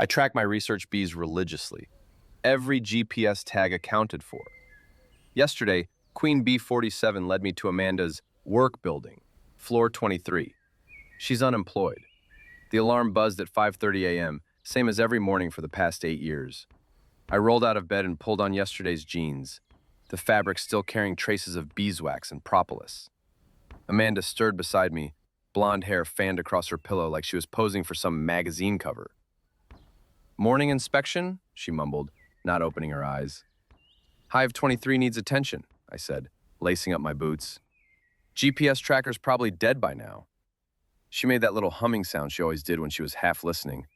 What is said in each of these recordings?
I track my research bees religiously. Every GPS tag accounted for. Yesterday, Queen Bee 47 led me to Amanda's work building, floor 23. She's unemployed. The alarm buzzed at 5:30 a.m., same as every morning for the past 8 years. I rolled out of bed and pulled on yesterday's jeans, the fabric still carrying traces of beeswax and propolis. Amanda stirred beside me, blonde hair fanned across her pillow like she was posing for some magazine cover. "Morning inspection?" she mumbled, not opening her eyes. "Hive 23 needs attention," I said, lacing up my boots. "GPS tracker's probably dead by now." She made that little humming sound she always did when she was half listening.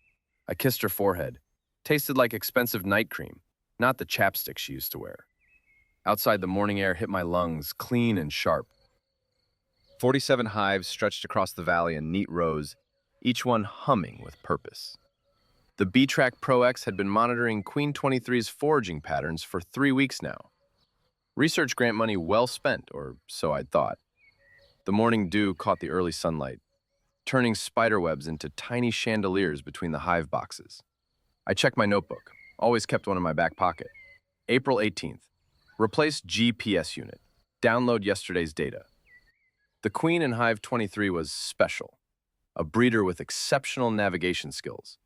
I kissed her forehead. Tasted like expensive night cream, not the chapstick she used to wear. Outside, the morning air hit my lungs, clean and sharp. 47 hives stretched across the valley in neat rows, each one humming with purpose. The B-Track Pro X had been monitoring Queen 23's foraging patterns for 3 weeks now. Research grant money well spent, or so I'd thought. The morning dew caught the early sunlight, turning spiderwebs into tiny chandeliers between the hive boxes. I checked my notebook, always kept one in my back pocket. April 18th. Replace GPS unit. Download yesterday's data. The queen in Hive 23 was special, a breeder with exceptional navigation skills,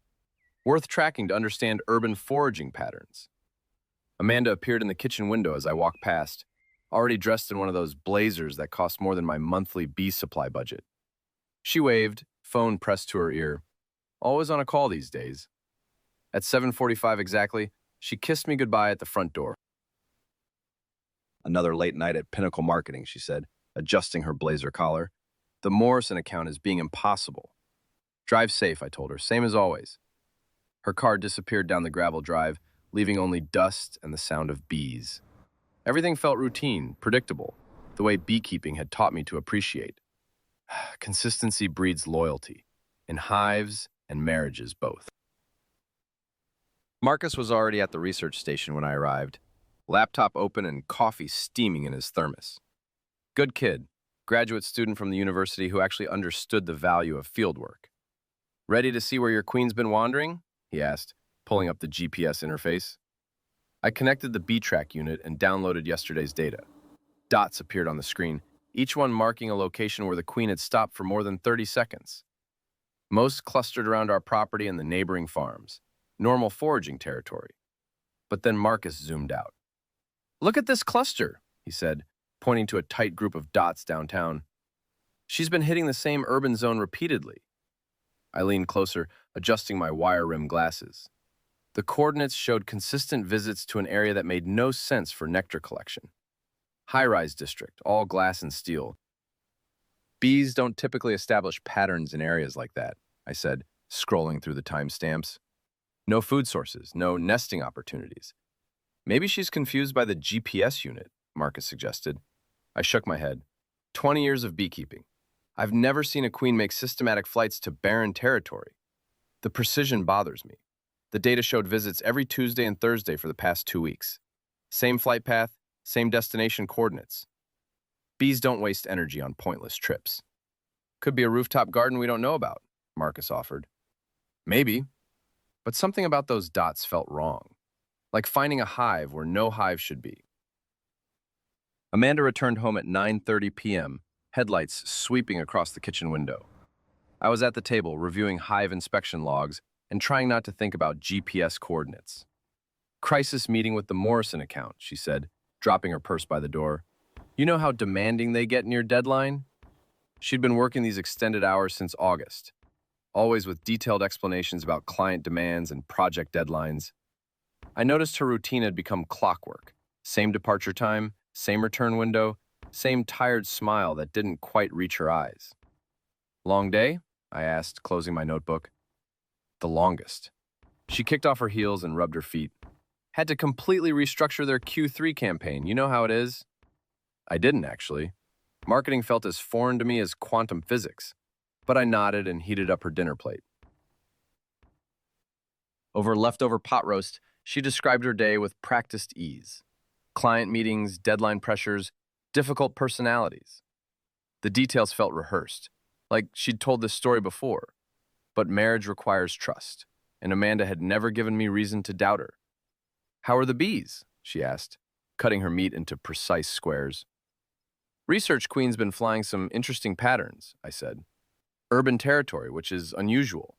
worth tracking to understand urban foraging patterns. Amanda appeared in the kitchen window as I walked past, already dressed in one of those blazers that cost more than my monthly bee supply budget. She waved, phone pressed to her ear. Always on a call these days. At 7:45 exactly, she kissed me goodbye at the front door. "Another late night at Pinnacle Marketing," she said, adjusting her blazer collar. "The Morrison account is being impossible." "Drive safe," I told her, same as always. Her car disappeared down the gravel drive, leaving only dust and the sound of bees. Everything felt routine, predictable, the way beekeeping had taught me to appreciate. Consistency breeds loyalty, in hives and marriages both. Marcus was already at the research station when I arrived, laptop open and coffee steaming in his thermos. Good kid, graduate student from the university who actually understood the value of fieldwork. "Ready to see where your queen's been wandering?" he asked, pulling up the GPS interface. I connected the B-Track unit and downloaded yesterday's data. Dots appeared on the screen, each one marking a location where the queen had stopped for more than 30 seconds. Most clustered around our property and the neighboring farms. Normal foraging territory. But then Marcus zoomed out. "Look at this cluster," he said, pointing to a tight group of dots downtown. "She's been hitting the same urban zone repeatedly." I leaned closer, adjusting my wire-rimmed glasses. The coordinates showed consistent visits to an area that made no sense for nectar collection. High-rise district, all glass and steel. "Bees don't typically establish patterns in areas like that," I said, scrolling through the timestamps. "No food sources, no nesting opportunities." "Maybe she's confused by the GPS unit," Marcus suggested. I shook my head. 20 years of beekeeping. I've never seen a queen make systematic flights to barren territory. The precision bothers me. The data showed visits every Tuesday and Thursday for the past 2 weeks. Same flight path, same destination coordinates. Bees don't waste energy on pointless trips. "Could be a rooftop garden we don't know about," Marcus offered. "Maybe. But something about those dots felt wrong, like finding a hive where no hive should be. Amanda returned home at 9:30 p.m., headlights sweeping across the kitchen window. I was at the table reviewing hive inspection logs and trying not to think about GPS coordinates. "Crisis meeting with the Morrison account," she said, dropping her purse by the door. "You know how demanding they get in your deadline?" She'd been working these extended hours since August, always with detailed explanations about client demands and project deadlines. I noticed her routine had become clockwork. Same departure time, same return window, same tired smile that didn't quite reach her eyes. "Long day?" I asked, closing my notebook. "The longest." She kicked off her heels and rubbed her feet. "Had to completely restructure their Q3 campaign. You know how it is?" I didn't, actually. Marketing felt as foreign to me as quantum physics. But I nodded and heated up her dinner plate. Over leftover pot roast, she described her day with practiced ease. Client meetings, deadline pressures, difficult personalities. The details felt rehearsed, like she'd told this story before. But marriage requires trust. and Amanda had never given me reason to doubt her. "How are the bees?" she asked, cutting her meat into precise squares. "Research Queen's been flying some interesting patterns," I said. "Urban territory, which is unusual."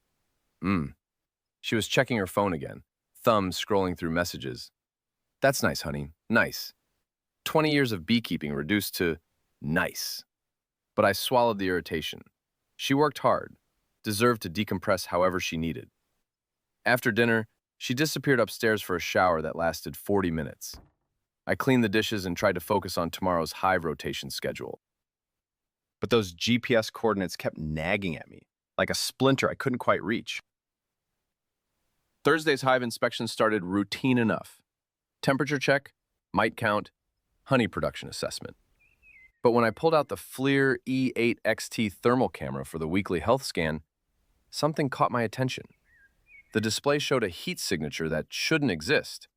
She was checking her phone again, thumb scrolling through messages. "That's nice, honey. Nice. 20 years of beekeeping reduced to nice." But I swallowed the irritation. She worked hard, deserved to decompress however she needed. After dinner, she disappeared upstairs for a shower that lasted 40 minutes. I cleaned the dishes and tried to focus on tomorrow's hive rotation schedule. But those GPS coordinates kept nagging at me, like a splinter I couldn't quite reach. Thursday's hive inspection started routine enough. Temperature check, mite count, honey production assessment. But when I pulled out the FLIR E8XT thermal camera for the weekly health scan, something caught my attention. The display showed a heat signature that shouldn't exist.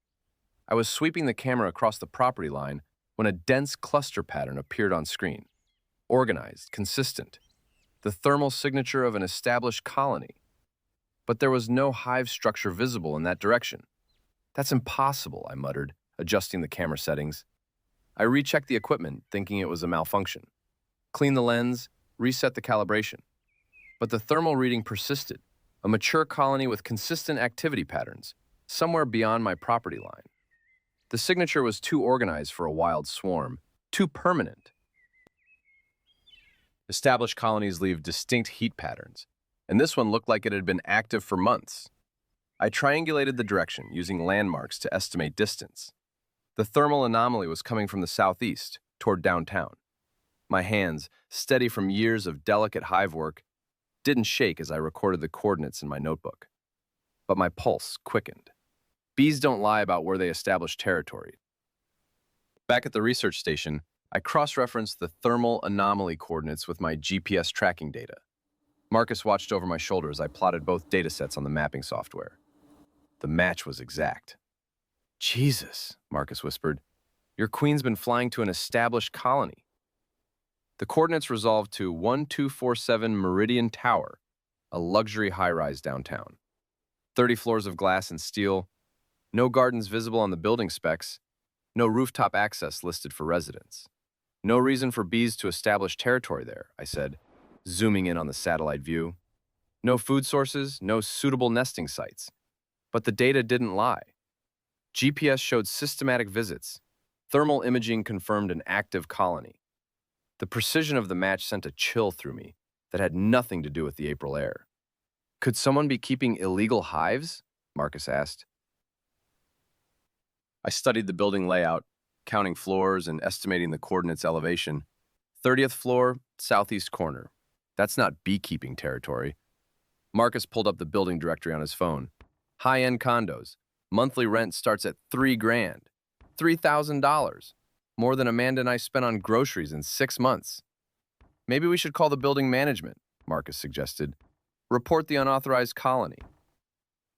I was sweeping the camera across the property line when a dense cluster pattern appeared on screen. Organized, consistent. The thermal signature of an established colony. But there was no hive structure visible in that direction. "That's impossible," I muttered, adjusting the camera settings. I rechecked the equipment, thinking it was a malfunction. Cleaned the lens, reset the calibration. But the thermal reading persisted, a mature colony with consistent activity patterns, somewhere beyond my property line. The signature was too organized for a wild swarm, too permanent. Established colonies leave distinct heat patterns, and this one looked like it had been active for months. I triangulated the direction, using landmarks to estimate distance. The thermal anomaly was coming from the southeast, toward downtown. My hands, steady from years of delicate hive work, didn't shake as I recorded the coordinates in my notebook. But my pulse quickened. Bees don't lie about where they establish territory. Back at the research station, I cross-referenced the thermal anomaly coordinates with my GPS tracking data. Marcus watched over my shoulder as I plotted both datasets on the mapping software. The match was exact. "Jesus," Marcus whispered, "your queen's been flying to an established colony." The coordinates resolved to 1247 Meridian Tower, a luxury high-rise downtown. 30 floors of glass and steel, no gardens visible on the building specs, no rooftop access listed for residents. "No reason for bees to establish territory there," I said, zooming in on the satellite view. "No food sources, no suitable nesting sites." But the data didn't lie. GPS showed systematic visits. Thermal imaging confirmed an active colony. The precision of the match sent a chill through me that had nothing to do with the April air. "Could someone be keeping illegal hives?" Marcus asked. I studied the building layout, counting floors and estimating the coordinates elevation. 30th floor, southeast corner. That's not beekeeping territory. Marcus pulled up the building directory on his phone. High-end condos. Monthly rent starts at $3,000. $3,000. More than Amanda and I spent on groceries in 6 months. "Maybe we should call the building management," Marcus suggested. "Report the unauthorized colony."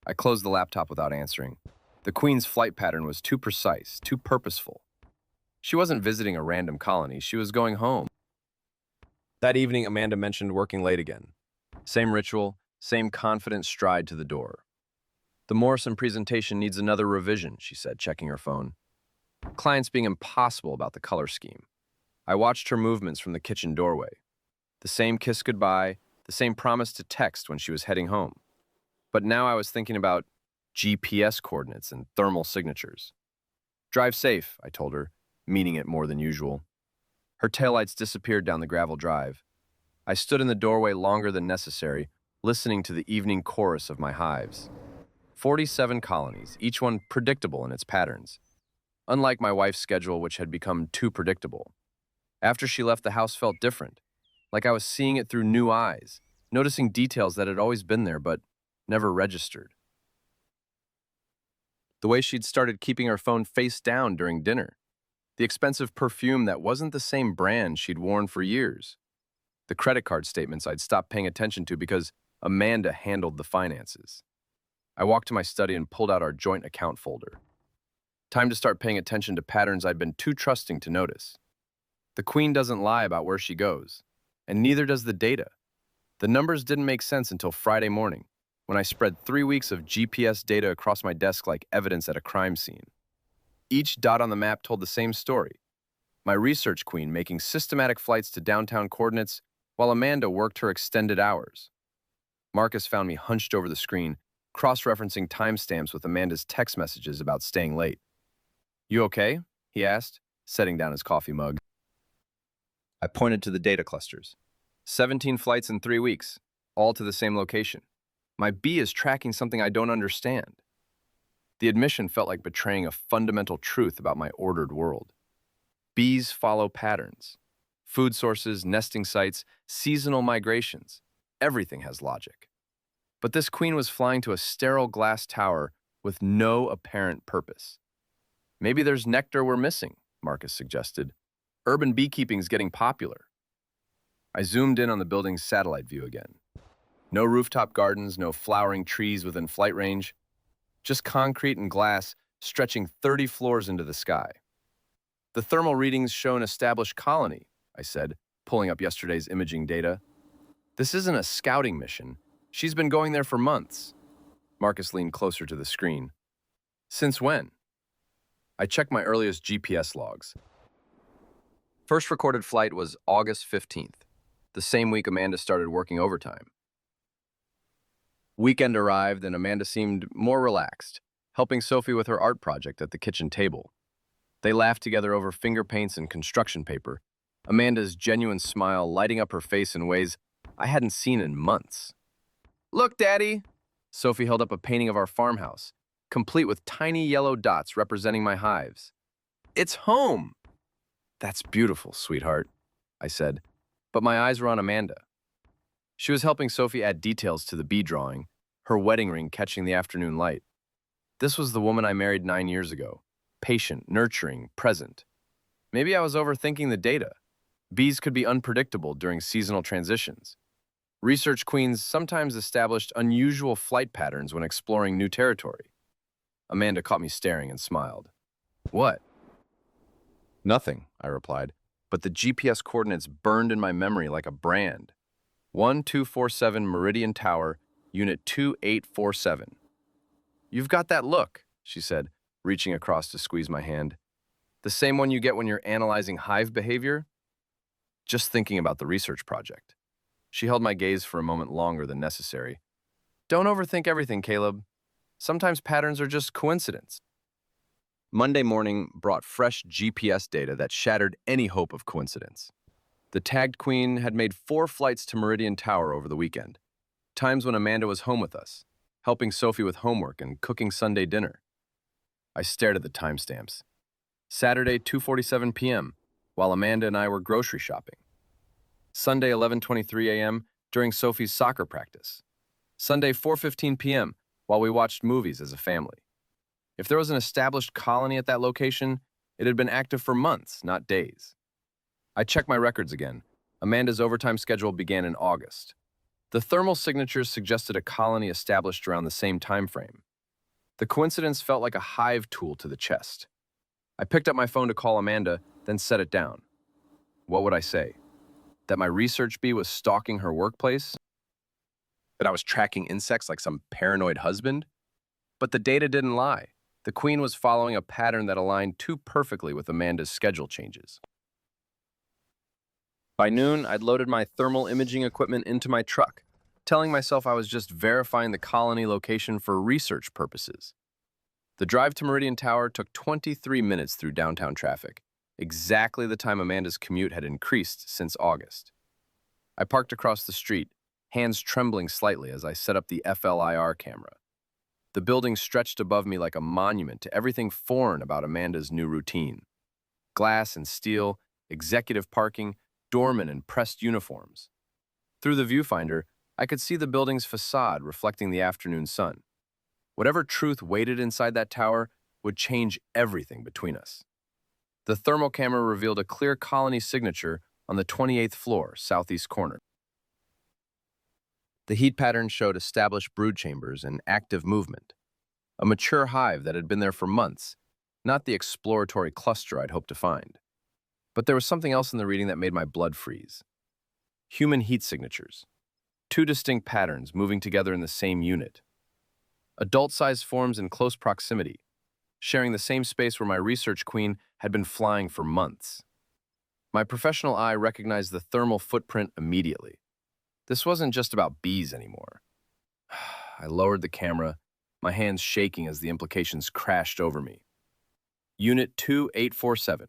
I closed the laptop without answering. The Queen's flight pattern was too precise, too purposeful. She wasn't visiting a random colony, she was going home. That evening, Amanda mentioned working late again. Same ritual, same confident stride to the door. "The Morrison presentation needs another revision," she said, checking her phone. Clients being impossible about the color scheme. I watched her movements from the kitchen doorway. The same kiss goodbye, the same promise to text when she was heading home. But now I was thinking about GPS coordinates and thermal signatures. "Drive safe," I told her, meaning it more than usual. Her taillights disappeared down the gravel drive. I stood in the doorway longer than necessary, listening to the evening chorus of my hives. 47 colonies, each one predictable in its patterns. Unlike my wife's schedule, which had become too predictable. After she left, the house felt different, like I was seeing it through new eyes, noticing details that had always been there but never registered. The way she'd started keeping her phone face down during dinner. The expensive perfume that wasn't the same brand she'd worn for years. The credit card statements I'd stopped paying attention to because Amanda handled the finances. I walked to my study and pulled out our joint account folder. Time to start paying attention to patterns I'd been too trusting to notice. The Queen doesn't lie about where she goes, and neither does the data. The numbers didn't make sense until Friday morning, when I spread 3 weeks of GPS data across my desk like evidence at a crime scene. Each dot on the map told the same story. My research queen making systematic flights to downtown coordinates while Amanda worked her extended hours. Marcus found me hunched over the screen, cross-referencing timestamps with Amanda's text messages about staying late. "You okay?" he asked, setting down his coffee mug. I pointed to the data clusters. 17 flights in 3 weeks, all to the same location. My bee is tracking something I don't understand. The admission felt like betraying a fundamental truth about my ordered world. Bees follow patterns. Food sources, nesting sites, seasonal migrations. Everything has logic. But this queen was flying to a sterile glass tower with no apparent purpose. "Maybe there's nectar we're missing," Marcus suggested. "Urban beekeeping's getting popular." I zoomed in on the building's satellite view again. No rooftop gardens, no flowering trees within flight range, just concrete and glass stretching 30 floors into the sky. "The thermal readings show an established colony," I said, pulling up yesterday's imaging data. "This isn't a scouting mission. She's been going there for months." Marcus leaned closer to the screen. "Since when?" I checked my earliest GPS logs. First recorded flight was August 15th, the same week Amanda started working overtime. Weekend arrived and Amanda seemed more relaxed, helping Sophie with her art project at the kitchen table. They laughed together over finger paints and construction paper, Amanda's genuine smile lighting up her face in ways I hadn't seen in months. "Look, Daddy!" Sophie held up a painting of our farmhouse, complete with tiny yellow dots representing my hives. "It's home!" "That's beautiful, sweetheart," I said, but my eyes were on Amanda. She was helping Sophie add details to the bee drawing, her wedding ring catching the afternoon light. This was the woman I married 9 years ago, patient, nurturing, present. Maybe I was overthinking the data. Bees could be unpredictable during seasonal transitions. Research queens sometimes established unusual flight patterns when exploring new territory. Amanda caught me staring and smiled. "What?" "Nothing," I replied, but the GPS coordinates burned in my memory like a brand. 1247 Meridian Tower, Unit 2847. "You've got that look," she said, reaching across to squeeze my hand. "The same one you get when you're analyzing hive behavior?" Just thinking about the research project. She held my gaze for a moment longer than necessary. "Don't overthink everything, Caleb. Sometimes patterns are just coincidence." Monday morning brought fresh GPS data that shattered any hope of coincidence. The tagged queen had made 4 flights to Meridian Tower over the weekend, times when Amanda was home with us, helping Sophie with homework and cooking Sunday dinner. I stared at the timestamps. Saturday, 2:47 p.m., while Amanda and I were grocery shopping. Sunday, 11:23 a.m., during Sophie's soccer practice. Sunday, 4:15 p.m., while we watched movies as a family. If there was an established colony at that location, it had been active for months, not days. I checked my records again. Amanda's overtime schedule began in August. The thermal signatures suggested a colony established around the same time frame. The coincidence felt like a hive tool to the chest. I picked up my phone to call Amanda, then set it down. What would I say? That my research bee was stalking her workplace? That I was tracking insects like some paranoid husband? But the data didn't lie. The queen was following a pattern that aligned too perfectly with Amanda's schedule changes. By noon, I'd loaded my thermal imaging equipment into my truck, telling myself I was just verifying the colony location for research purposes. The drive to Meridian Tower took 23 minutes through downtown traffic, exactly the time Amanda's commute had increased since August. I parked across the street, hands trembling slightly as I set up the FLIR camera. The building stretched above me like a monument to everything foreign about Amanda's new routine. Glass and steel, executive parking, doormen in pressed uniforms. Through the viewfinder, I could see the building's facade reflecting the afternoon sun. Whatever truth waited inside that tower would change everything between us. The thermal camera revealed a clear colony signature on the 28th floor, southeast corner. The heat pattern showed established brood chambers and active movement. A mature hive that had been there for months, not the exploratory cluster I'd hoped to find. But there was something else in the reading that made my blood freeze. Human heat signatures. Two distinct patterns moving together in the same unit. Adult-sized forms in close proximity, sharing the same space where my research queen had been flying for months. My professional eye recognized the thermal footprint immediately. This wasn't just about bees anymore. I lowered the camera, my hands shaking as the implications crashed over me. Unit 2847,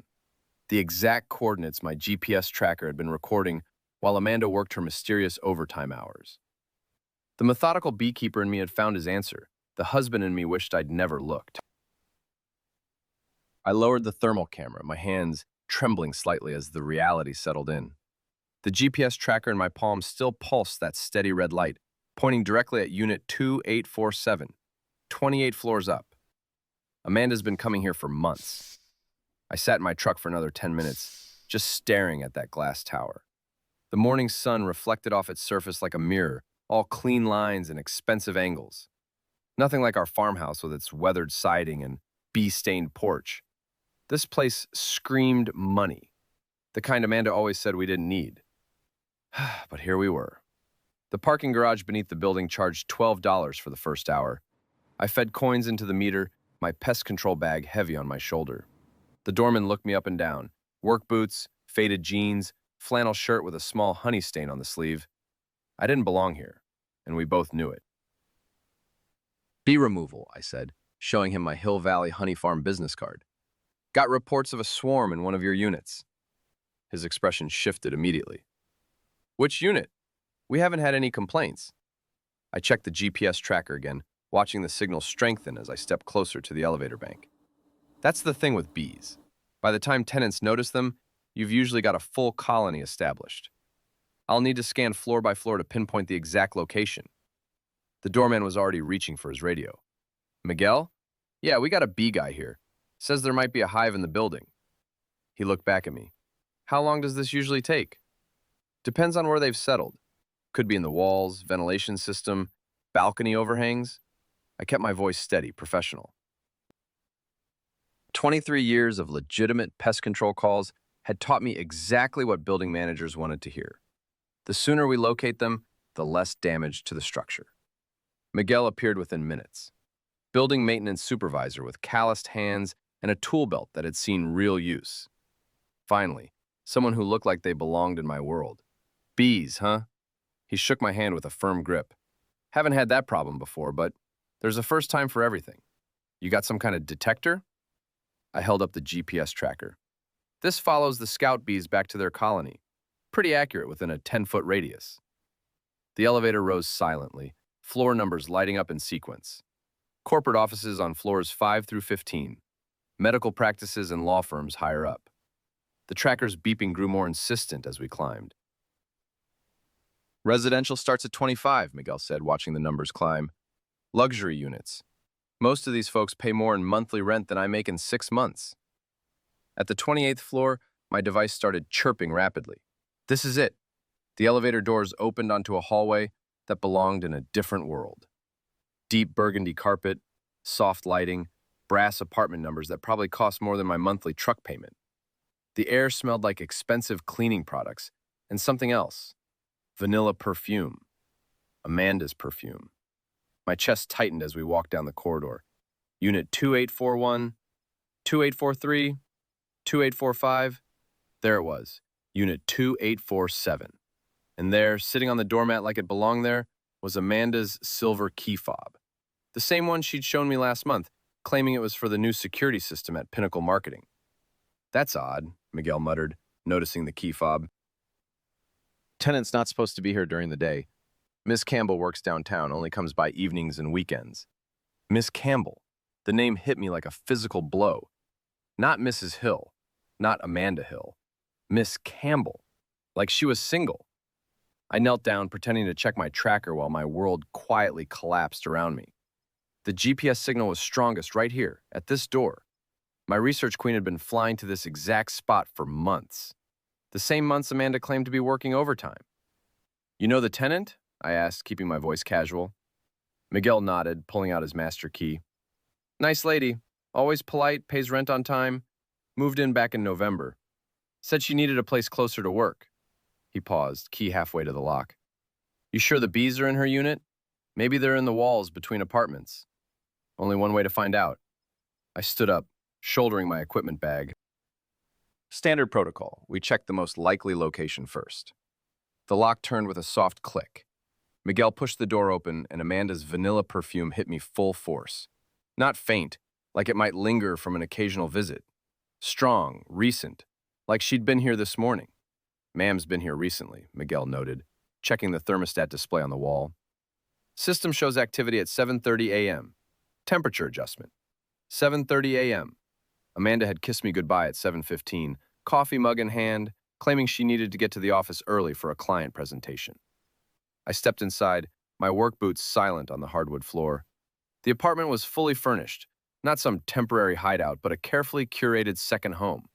the exact coordinates my GPS tracker had been recording while Amanda worked her mysterious overtime hours. The methodical beekeeper in me had found his answer. The husband in me wished I'd never looked. I lowered the thermal camera, my hands trembling slightly as the reality settled in. The GPS tracker in my palm still pulsed that steady red light, pointing directly at Unit 2847, 28 floors up. Amanda's been coming here for months. I sat in my truck for another 10 minutes, just staring at that glass tower. The morning sun reflected off its surface like a mirror, all clean lines and expensive angles. Nothing like our farmhouse with its weathered siding and bee-stained porch. This place screamed money, the kind Amanda always said we didn't need. But here we were. The parking garage beneath the building charged $12 for the first hour. I fed coins into the meter, my pest control bag heavy on my shoulder. The doorman looked me up and down. Work boots, faded jeans, flannel shirt with a small honey stain on the sleeve. I didn't belong here, and we both knew it. Bee removal, I said, showing him my Hill Valley Honey Farm business card. Got reports of a swarm in one of your units. His expression shifted immediately. Which unit? We haven't had any complaints. I checked the GPS tracker again, watching the signal strengthen as I stepped closer to the elevator bank. That's the thing with bees. By the time tenants notice them, you've usually got a full colony established. I'll need to scan floor by floor to pinpoint the exact location. The doorman was already reaching for his radio. Miguel? Yeah, we got a bee guy here. Says there might be a hive in the building. He looked back at me. How long does this usually take? Depends on where they've settled. Could be in the walls, ventilation system, balcony overhangs. I kept my voice steady, professional. 23 years of legitimate pest control calls had taught me exactly what building managers wanted to hear. The sooner we locate them, the less damage to the structure. Miguel appeared within minutes. Building maintenance supervisor with calloused hands and a tool belt that had seen real use. Finally, someone who looked like they belonged in my world. Bees, huh? He shook my hand with a firm grip. Haven't had that problem before, but there's a first time for everything. You got some kind of detector? I held up the GPS tracker. This follows the scout bees back to their colony. Pretty accurate within a 10-foot radius. The elevator rose silently, floor numbers lighting up in sequence. Corporate offices on floors 5 through 15. Medical practices and law firms higher up. The tracker's beeping grew more insistent as we climbed. Residential starts at 25, Miguel said, watching the numbers climb. Luxury units. Most of these folks pay more in monthly rent than I make in 6 months. At the 28th floor, my device started chirping rapidly. This is it. The elevator doors opened onto a hallway that belonged in a different world. Deep burgundy carpet, soft lighting, brass apartment numbers that probably cost more than my monthly truck payment. The air smelled like expensive cleaning products and something else. Vanilla perfume. Amanda's perfume. My chest tightened as we walked down the corridor. Unit 2841, 2843, 2845. There it was, Unit 2847. And there, sitting on the doormat like it belonged there, was Amanda's silver key fob. The same one she'd shown me last month, claiming it was for the new security system at Pinnacle Marketing. That's odd, Miguel muttered, noticing the key fob. Tenant's not supposed to be here during the day. Miss Campbell works downtown, only comes by evenings and weekends. Miss Campbell. The name hit me like a physical blow. Not Mrs. Hill, not Amanda Hill. Miss Campbell. Like she was single. I knelt down, pretending to check my tracker while my world quietly collapsed around me. The GPS signal was strongest right here, at this door. My research queen had been flying to this exact spot for months. The same months Amanda claimed to be working overtime. You know the tenant? I asked, keeping my voice casual. Miguel nodded, pulling out his master key. Nice lady, always polite, pays rent on time. Moved in back in November. Said she needed a place closer to work. He paused, key halfway to the lock. You sure the bees are in her unit? Maybe they're in the walls between apartments. Only one way to find out. I stood up, shouldering my equipment bag. Standard protocol. We checked the most likely location first. The lock turned with a soft click. Miguel pushed the door open, and Amanda's vanilla perfume hit me full force. Not faint, like it might linger from an occasional visit. Strong, recent, like she'd been here this morning. Ma'am's been here recently, Miguel noted, checking the thermostat display on the wall. System shows activity at 7:30 a.m. Temperature adjustment. 7:30 a.m. Amanda had kissed me goodbye at 7:15, coffee mug in hand, claiming she needed to get to the office early for a client presentation. I stepped inside, my work boots silent on the hardwood floor. The apartment was fully furnished, not some temporary hideout, but a carefully curated second home.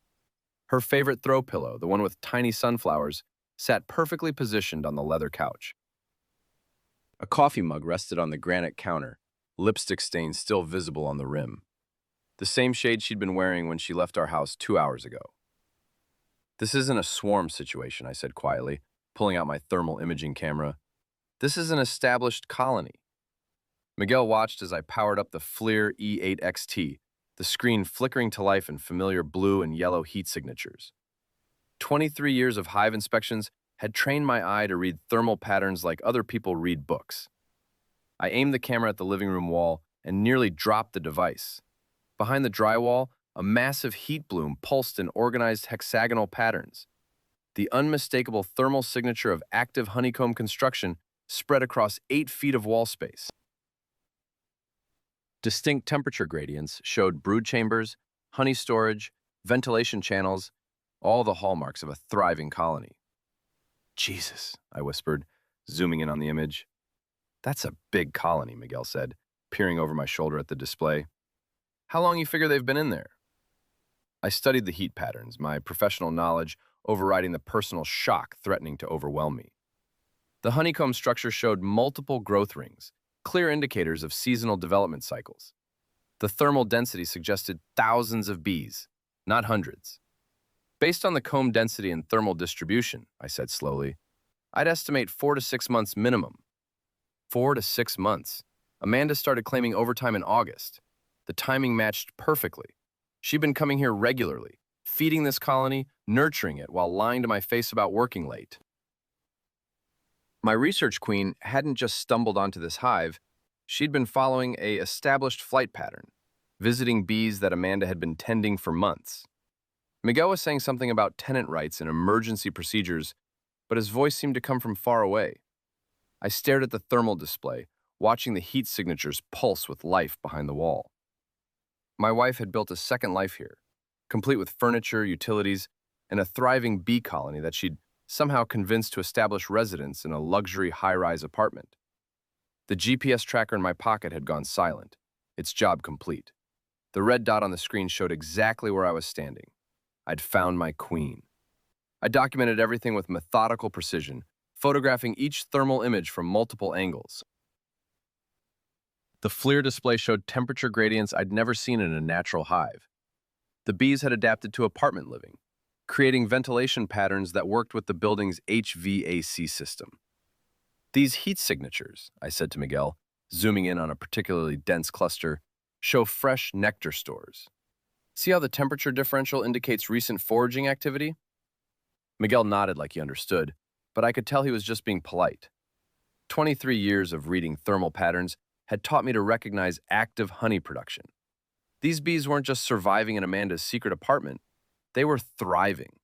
Her favorite throw pillow, the one with tiny sunflowers, sat perfectly positioned on the leather couch. A coffee mug rested on the granite counter, lipstick stains still visible on the rim. The same shade she'd been wearing when she left our house 2 hours ago. This isn't a swarm situation, I said quietly, pulling out my thermal imaging camera. This is an established colony. Miguel watched as I powered up the FLIR E8 XT, the screen flickering to life in familiar blue and yellow heat signatures. 23 years of hive inspections had trained my eye to read thermal patterns like other people read books. I aimed the camera at the living room wall and nearly dropped the device. Behind the drywall, a massive heat bloom pulsed in organized hexagonal patterns. The unmistakable thermal signature of active honeycomb construction spread across 8 feet of wall space. Distinct temperature gradients showed brood chambers, honey storage, ventilation channels, all the hallmarks of a thriving colony. Jesus, I whispered, zooming in on the image. That's a big colony, Miguel said, peering over my shoulder at the display. How long you figure they've been in there? I studied the heat patterns, my professional knowledge overriding the personal shock threatening to overwhelm me. The honeycomb structure showed multiple growth rings, clear indicators of seasonal development cycles. The thermal density suggested thousands of bees, not hundreds. Based on the comb density and thermal distribution, I said slowly, I'd estimate 4 to 6 months minimum. 4 to 6 months. Amanda started claiming overtime in August. The timing matched perfectly. She'd been coming here regularly, feeding this colony, nurturing it while lying to my face about working late. My research queen hadn't just stumbled onto this hive. She'd been following an established flight pattern, visiting bees that Amanda had been tending for months. Miguel was saying something about tenant rights and emergency procedures, but his voice seemed to come from far away. I stared at the thermal display, watching the heat signatures pulse with life behind the wall. My wife had built a second life here, complete with furniture, utilities, and a thriving bee colony that she'd somehow convinced to establish residence in a luxury high-rise apartment. The GPS tracker in my pocket had gone silent, its job complete. The red dot on the screen showed exactly where I was standing. I'd found my queen. I documented everything with methodical precision, photographing each thermal image from multiple angles. The FLIR display showed temperature gradients I'd never seen in a natural hive. The bees had adapted to apartment living, creating ventilation patterns that worked with the building's HVAC system. These heat signatures, I said to Miguel, zooming in on a particularly dense cluster, show fresh nectar stores. See how the temperature differential indicates recent foraging activity? Miguel nodded like he understood, but I could tell he was just being polite. 23 years of reading thermal patterns had taught me to recognize active honey production. These bees weren't just surviving in Amanda's secret apartment, they were thriving.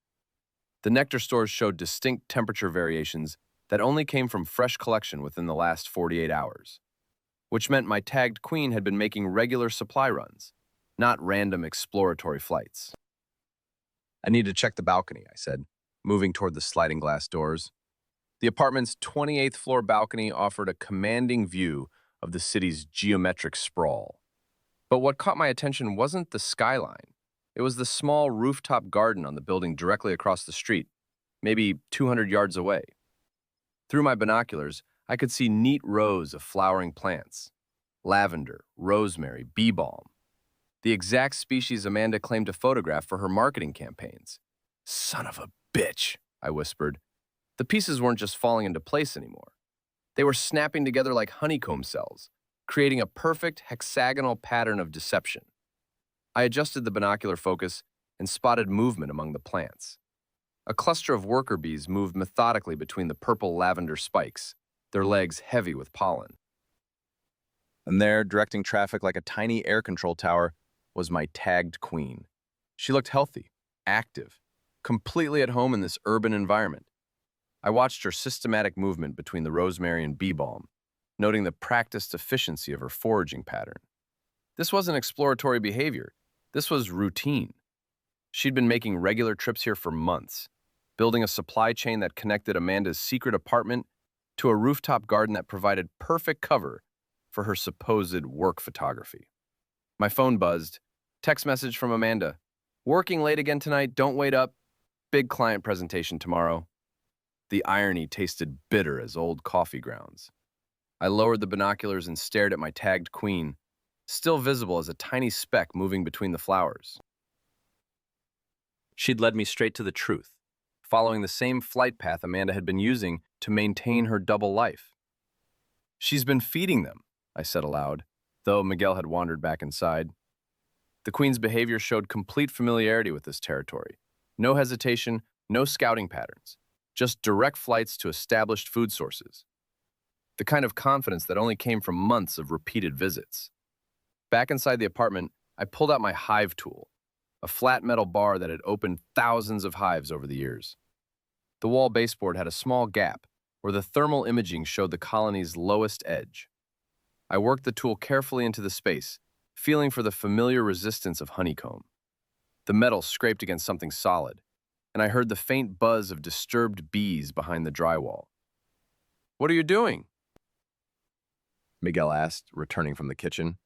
The nectar stores showed distinct temperature variations that only came from fresh collection within the last 48 hours, which meant my tagged queen had been making regular supply runs, not random exploratory flights. I need to check the balcony, I said, moving toward the sliding glass doors. The apartment's 28th floor balcony offered a commanding view of the city's geometric sprawl. But what caught my attention wasn't the skyline. It was the small rooftop garden on the building directly across the street, maybe 200 yards away. Through my binoculars, I could see neat rows of flowering plants: lavender, rosemary, bee balm. The exact species Amanda claimed to photograph for her marketing campaigns. Son of a bitch, I whispered. The pieces weren't just falling into place anymore. They were snapping together like honeycomb cells, creating a perfect hexagonal pattern of deception. I adjusted the binocular focus and spotted movement among the plants. A cluster of worker bees moved methodically between the purple lavender spikes, their legs heavy with pollen. And there, directing traffic like a tiny air control tower, was my tagged queen. She looked healthy, active, completely at home in this urban environment. I watched her systematic movement between the rosemary and bee balm, noting the practiced efficiency of her foraging pattern. This wasn't exploratory behavior. This was routine. She'd been making regular trips here for months, building a supply chain that connected Amanda's secret apartment to a rooftop garden that provided perfect cover for her supposed work photography. My phone buzzed. Text message from Amanda. Working late again tonight, don't wait up. Big client presentation tomorrow. The irony tasted bitter as old coffee grounds. I lowered the binoculars and stared at my tagged queen, still visible as a tiny speck moving between the flowers. She'd led me straight to the truth, following the same flight path Amanda had been using to maintain her double life. She's been feeding them, I said aloud, though Miguel had wandered back inside. The queen's behavior showed complete familiarity with this territory. No hesitation, no scouting patterns, just direct flights to established food sources. The kind of confidence that only came from months of repeated visits. Back inside the apartment, I pulled out my hive tool, a flat metal bar that had opened thousands of hives over the years. The wall baseboard had a small gap where the thermal imaging showed the colony's lowest edge. I worked the tool carefully into the space, feeling for the familiar resistance of honeycomb. The metal scraped against something solid, and I heard the faint buzz of disturbed bees behind the drywall. "What are you doing?" Miguel asked, returning from the kitchen.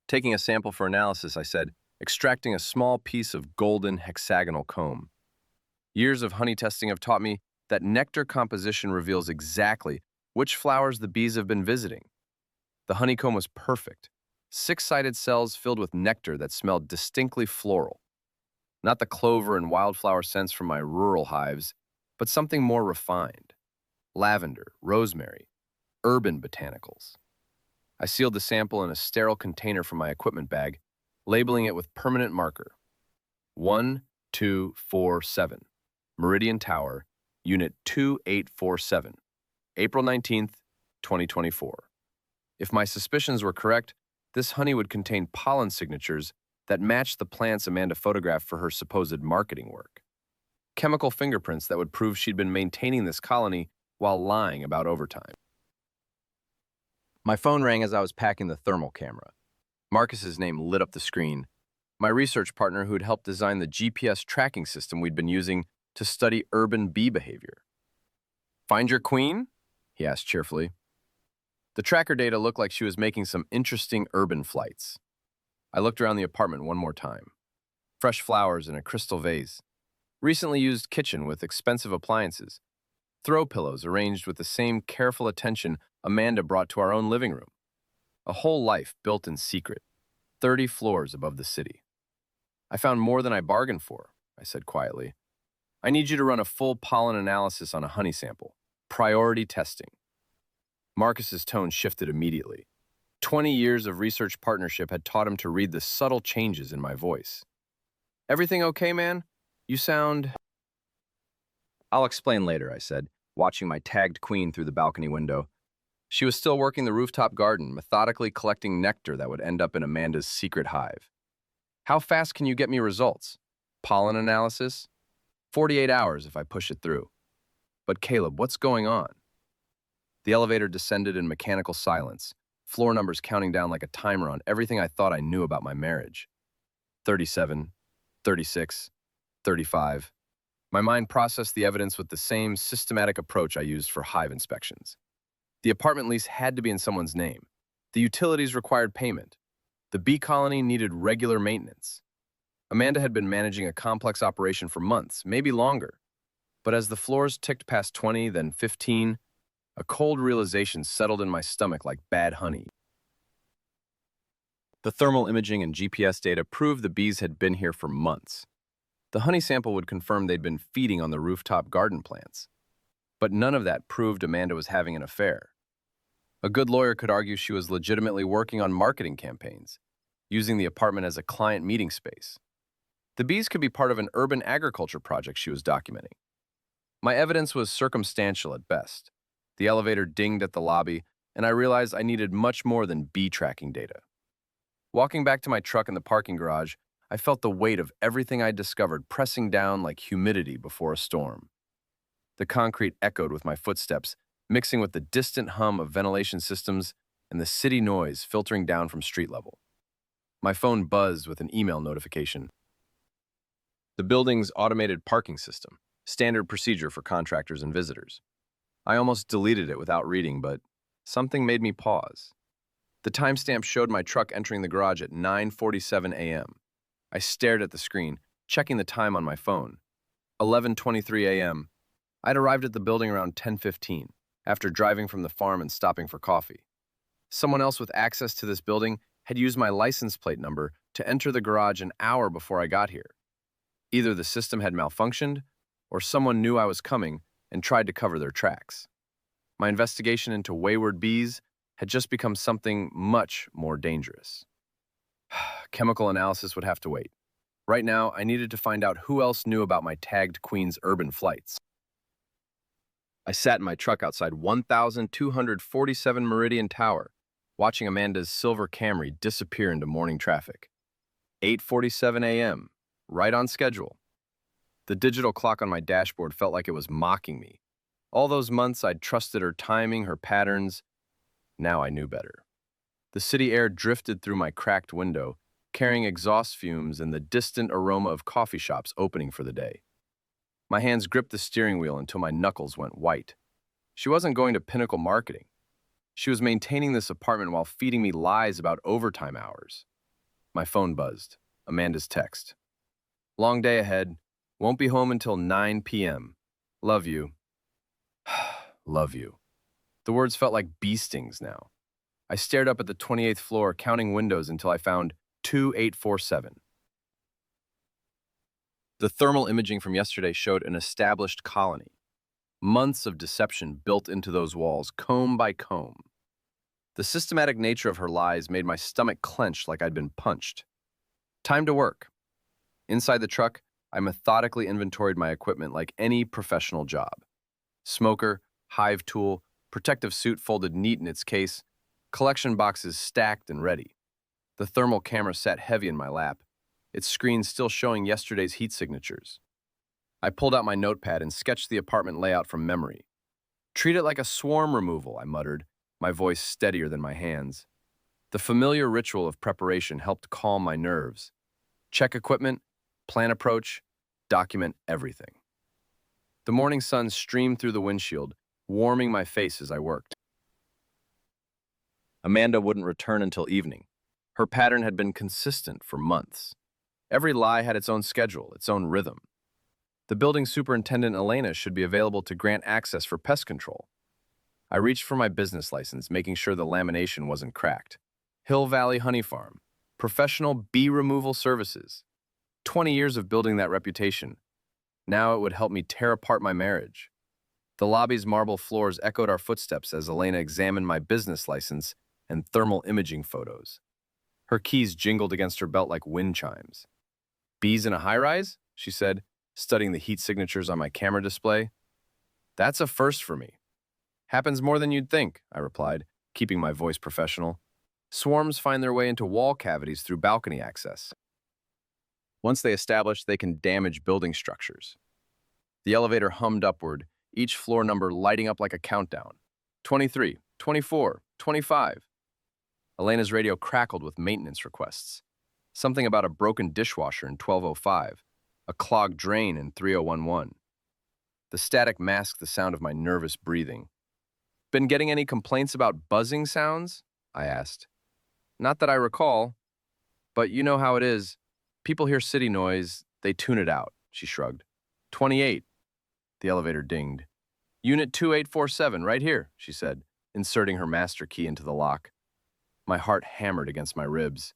Taking a sample for analysis, I said, extracting a small piece of golden hexagonal comb. Years of honey testing have taught me that nectar composition reveals exactly which flowers the bees have been visiting. The honeycomb was perfect, 6-sided cells filled with nectar that smelled distinctly floral. Not the clover and wildflower scents from my rural hives, but something more refined. Lavender, rosemary, urban botanicals. I sealed the sample in a sterile container from my equipment bag, labeling it with permanent marker. 1247, Meridian Tower, Unit 2847, April 19th, 2024. If my suspicions were correct, this honey would contain pollen signatures that matched the plants Amanda photographed for her supposed marketing work. Chemical fingerprints that would prove she'd been maintaining this colony while lying about overtime. My phone rang as I was packing the thermal camera. Marcus's name lit up the screen, my research partner who had helped design the GPS tracking system we'd been using to study urban bee behavior. "Find your queen?" he asked cheerfully. The tracker data looked like she was making some interesting urban flights. I looked around the apartment one more time. Fresh flowers in a crystal vase. Recently used kitchen with expensive appliances. Throw pillows arranged with the same careful attention Amanda brought to our own living room. A whole life built in secret, 30 floors above the city. "I found more than I bargained for," I said quietly. "I need you to run a full pollen analysis on a honey sample. Priority testing." Marcus's tone shifted immediately. 20 years of research partnership had taught him to read the subtle changes in my voice. "Everything okay, man? You sound—" "I'll explain later," I said, watching my tagged queen through the balcony window. She was still working the rooftop garden, methodically collecting nectar that would end up in Amanda's secret hive. "How fast can you get me results? Pollen analysis? 48 hours if I push it through." "But Caleb, what's going on?" The elevator descended in mechanical silence, floor numbers counting down like a timer on everything I thought I knew about my marriage. 37, 36, 35. My mind processed the evidence with the same systematic approach I used for hive inspections. The apartment lease had to be in someone's name. The utilities required payment. The bee colony needed regular maintenance. Amanda had been managing a complex operation for months, maybe longer. But as the floors ticked past 20, then 15, a cold realization settled in my stomach like bad honey. The thermal imaging and GPS data proved the bees had been here for months. The honey sample would confirm they'd been feeding on the rooftop garden plants. But none of that proved Amanda was having an affair. A good lawyer could argue she was legitimately working on marketing campaigns, using the apartment as a client meeting space. The bees could be part of an urban agriculture project she was documenting. My evidence was circumstantial at best. The elevator dinged at the lobby, and I realized I needed much more than bee tracking data. Walking back to my truck in the parking garage, I felt the weight of everything I'd discovered pressing down like humidity before a storm. The concrete echoed with my footsteps, mixing with the distant hum of ventilation systems and the city noise filtering down from street level. My phone buzzed with an email notification. The building's automated parking system, standard procedure for contractors and visitors. I almost deleted it without reading, but something made me pause. The timestamp showed my truck entering the garage at 9:47 a.m. I stared at the screen, checking the time on my phone. 11:23 a.m. I'd arrived at the building around 10:15, after driving from the farm and stopping for coffee. Someone else with access to this building had used my license plate number to enter the garage an hour before I got here. Either the system had malfunctioned, or someone knew I was coming and tried to cover their tracks. My investigation into wayward bees had just become something much more dangerous. Chemical analysis would have to wait. Right now, I needed to find out who else knew about my tagged queen's urban flights. I sat in my truck outside 1247 Meridian Tower, watching Amanda's silver Camry disappear into morning traffic. 8:47 a.m., right on schedule. The digital clock on my dashboard felt like it was mocking me. All those months I'd trusted her timing, her patterns. Now I knew better. The city air drifted through my cracked window, carrying exhaust fumes and the distant aroma of coffee shops opening for the day. My hands gripped the steering wheel until my knuckles went white. She wasn't going to Pinnacle Marketing. She was maintaining this apartment while feeding me lies about overtime hours. My phone buzzed. Amanda's text. Long day ahead. Won't be home until 9 p.m. Love you. Love you. The words felt like bee stings now. I stared up at the 28th floor, counting windows until I found 2847. The thermal imaging from yesterday showed an established colony. Months of deception built into those walls, comb by comb. The systematic nature of her lies made my stomach clench like I'd been punched. Time to work. Inside the truck, I methodically inventoried my equipment like any professional job. Smoker, hive tool, protective suit folded neat in its case, collection boxes stacked and ready. The thermal camera sat heavy in my lap, its screen still showing yesterday's heat signatures. I pulled out my notepad and sketched the apartment layout from memory. Treat it like a swarm removal, I muttered, my voice steadier than my hands. The familiar ritual of preparation helped calm my nerves. Check equipment, plan approach, document everything. The morning sun streamed through the windshield, warming my face as I worked. Amanda wouldn't return until evening. Her pattern had been consistent for months. Every lie had its own schedule, its own rhythm. The building superintendent, Elena, should be available to grant access for pest control. I reached for my business license, making sure the lamination wasn't cracked. Hill Valley Honey Farm, professional bee removal services. 20 years of building that reputation. Now it would help me tear apart my marriage. The lobby's marble floors echoed our footsteps as Elena examined my business license and thermal imaging photos. Her keys jingled against her belt like wind chimes. Bees in a high-rise? She said, studying the heat signatures on my camera display. That's a first for me. Happens more than you'd think, I replied, keeping my voice professional. Swarms find their way into wall cavities through balcony access. Once they establish, they can damage building structures. The elevator hummed upward, each floor number lighting up like a countdown. 23, 24, 25. Elena's radio crackled with maintenance requests. Something about a broken dishwasher in 1205, a clogged drain in 3011. The static masked the sound of my nervous breathing. Been getting any complaints about buzzing sounds? I asked. Not that I recall, but you know how it is. People hear city noise, they tune it out, she shrugged. 28. The elevator dinged. Unit 2847, right here, she said, inserting her master key into the lock. My heart hammered against my ribs.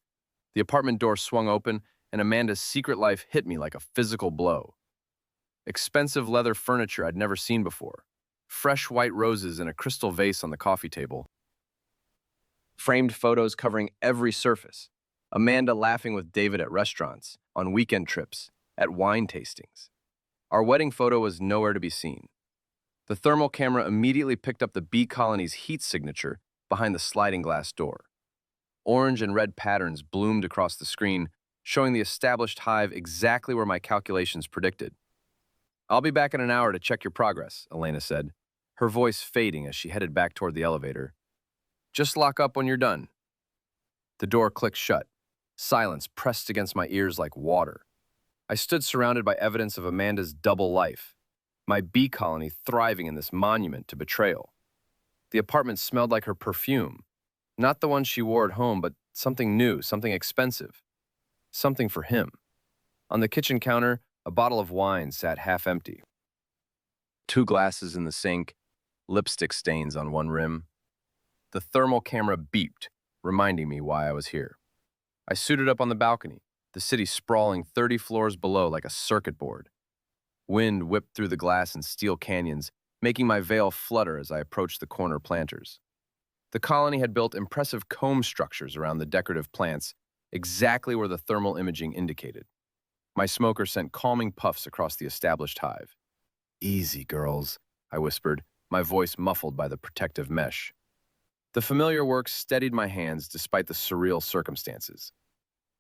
The apartment door swung open, and Amanda's secret life hit me like a physical blow. Expensive leather furniture I'd never seen before. Fresh white roses in a crystal vase on the coffee table. Framed photos covering every surface. Amanda laughing with David at restaurants, on weekend trips, at wine tastings. Our wedding photo was nowhere to be seen. The thermal camera immediately picked up the bee colony's heat signature behind the sliding glass door. Orange and red patterns bloomed across the screen, showing the established hive exactly where my calculations predicted. "I'll be back in an hour to check your progress," Elena said, her voice fading as she headed back toward the elevator. "Just lock up when you're done." The door clicked shut. Silence pressed against my ears like water. I stood surrounded by evidence of Amanda's double life, my bee colony thriving in this monument to betrayal. The apartment smelled like her perfume, not the one she wore at home, but something new, something expensive, something for him. On the kitchen counter, a bottle of wine sat half empty. 2 glasses in the sink, lipstick stains on one rim. The thermal camera beeped, reminding me why I was here. I suited up on the balcony, the city sprawling 30 floors below like a circuit board. Wind whipped through the glass and steel canyons, making my veil flutter as I approached the corner planters. The colony had built impressive comb structures around the decorative plants, exactly where the thermal imaging indicated. My smoker sent calming puffs across the established hive. "Easy, girls," I whispered, my voice muffled by the protective mesh. The familiar work steadied my hands despite the surreal circumstances.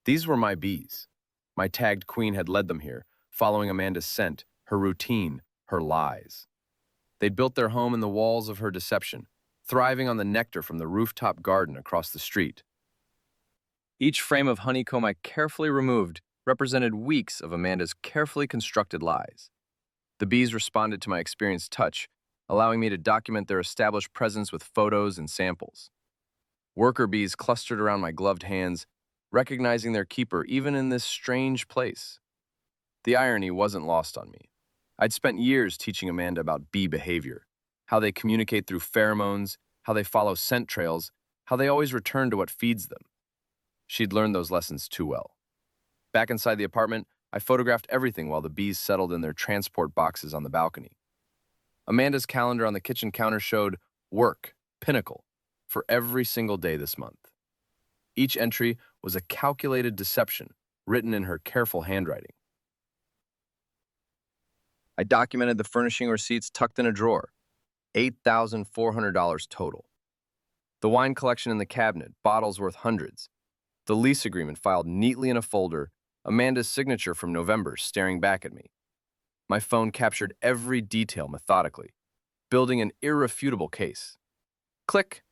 These were my bees. My tagged queen had led them here, following Amanda's scent, her routine, her lies. They'd built their home in the walls of her deception, thriving on the nectar from the rooftop garden across the street. Each frame of honeycomb I carefully removed represented weeks of Amanda's carefully constructed lies. The bees responded to my experienced touch, allowing me to document their established presence with photos and samples. Worker bees clustered around my gloved hands, recognizing their keeper even in this strange place. The irony wasn't lost on me. I'd spent years teaching Amanda about bee behavior, how they communicate through pheromones, how they follow scent trails, how they always return to what feeds them. She'd learned those lessons too well. Back inside the apartment, I photographed everything while the bees settled in their transport boxes on the balcony. Amanda's calendar on the kitchen counter showed work, pinnacle, for every single day this month. Each entry was a calculated deception written in her careful handwriting. I documented the furnishing receipts tucked in a drawer, $8,400 total. The wine collection in the cabinet, bottles worth hundreds. The lease agreement filed neatly in a folder, Amanda's signature from November staring back at me. My phone captured every detail methodically, building an irrefutable case. Click.